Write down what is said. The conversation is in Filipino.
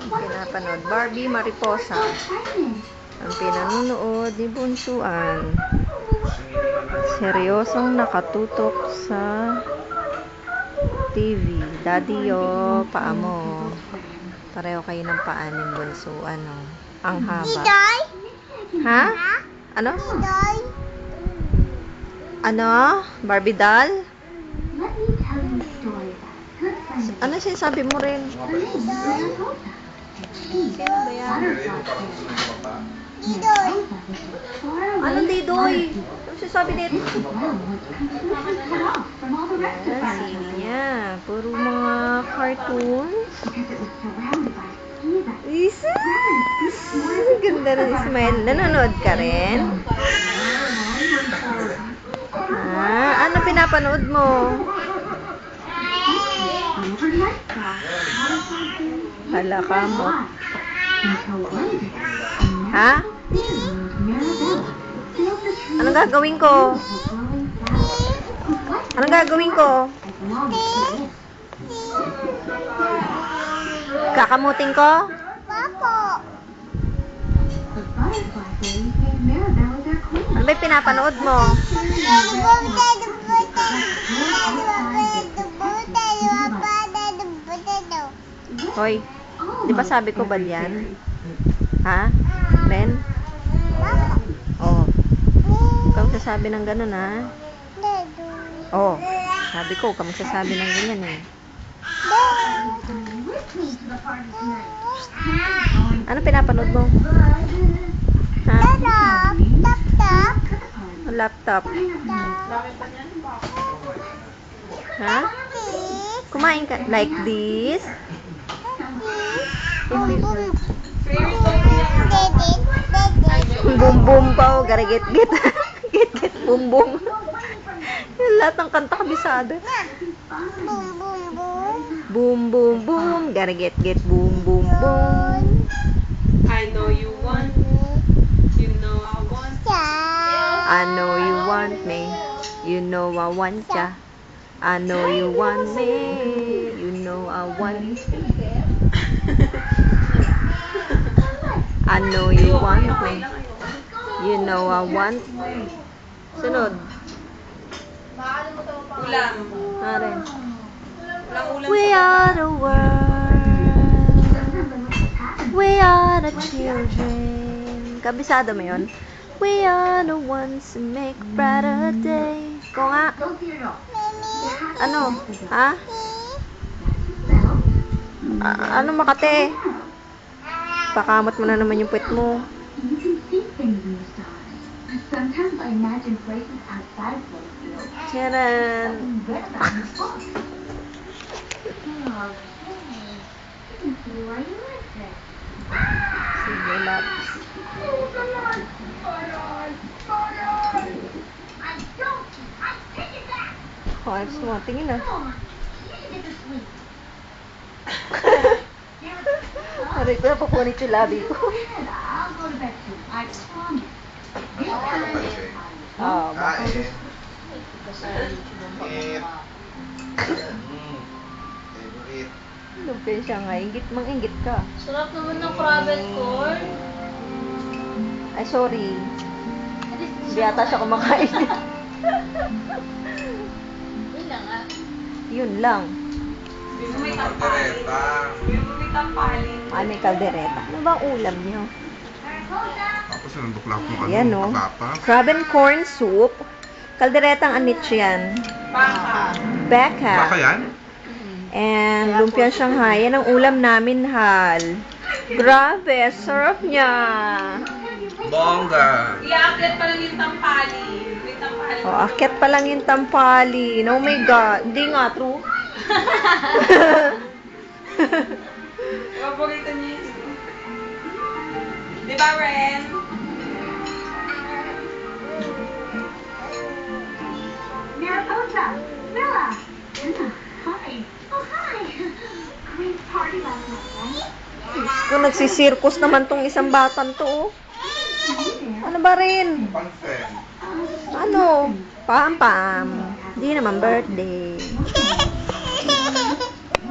Pinapanood Barbie Mariposa. Ang pinanonood ni Bunsuan. Seryosong nakatutok sa TV. Daddy, paa mo. Pareho kayo ng paa ni Bunsuan. Ang haba. Ha? Ano? Ano? Barbie doll? Ano sinasabi mo rin? Sino ba yan? Anong Didoy? Ano sinasabi dito? Yan, sili niya. Puro mga cartoons. Isis! Ganda ng smile. Nanonood ka rin? Ano pinapanood mo? Hala ka mo. Ha? Anong gagawin ko? Anong gagawin ko? Kakamutin ko? Ano ba pinapanood mo? Hoy, di ba sabi ko ba yan? Ha? Ren? Oh. Huwag kang magsasabi ng ganun, ha? Oh, sabi ko, huwag kang magsasabi ng ganyan, eh. Ano pinapanood mo? Ha? Laptop. Ha? Kumain ka like this? Boom boom pa, garigit git. Git git boom boom. Lahat ng kanta kabisado. Boom boom boom, garigit git boom boom boom. I know you want me. You know I want you. I know you want me. You know I want ya. I know you want me. You know I want you. I know you want me. You know I want. Sunod. Ulam. Aren. Ulam We are the world. We are the children. Kabisado mo yun? We are the ones who make a brighter day. Ko nga. Ano? Ha? Ano Makate? Pakamot mo na naman yung puwet mo. Charan! Sige, laps. Ayos mo, tingin na. Aray ko na papunit yung labi ko. Kain. Favorite. Lugay siya nga. Inggit mang inggit ka. Sarap naman ng crabble corn. Ay, sorry. Hindi ata siya kumakain. Yun lang ah. Yun lang. May tampalin. May tampalin. Ay, may kaldereta. Ano ba ang ulam niyo? Tapos yung buklak mo Yan, no? papa. Crab and corn soup. Kalderetang anich yan. Baka. Baka. Baka yan? And lumpiang Shanghai. Yan ang ulam namin, Hal. Grabe, sarap niya. Bongga. Iaakit pa lang yung tampali. May tampali. Oh, akit pa lang yung tampalin. Oh my God. Hindi nga, true. Paborito niya yun. Di ba, Ren? Mariposa, Bella, Emma, hi. Oh, hi. Great party last night, right? Kung nagsisirkus naman tong isang batang to, oh. Ano ba rin? Pansen. Ano? Pam-pam. Hindi naman birthday.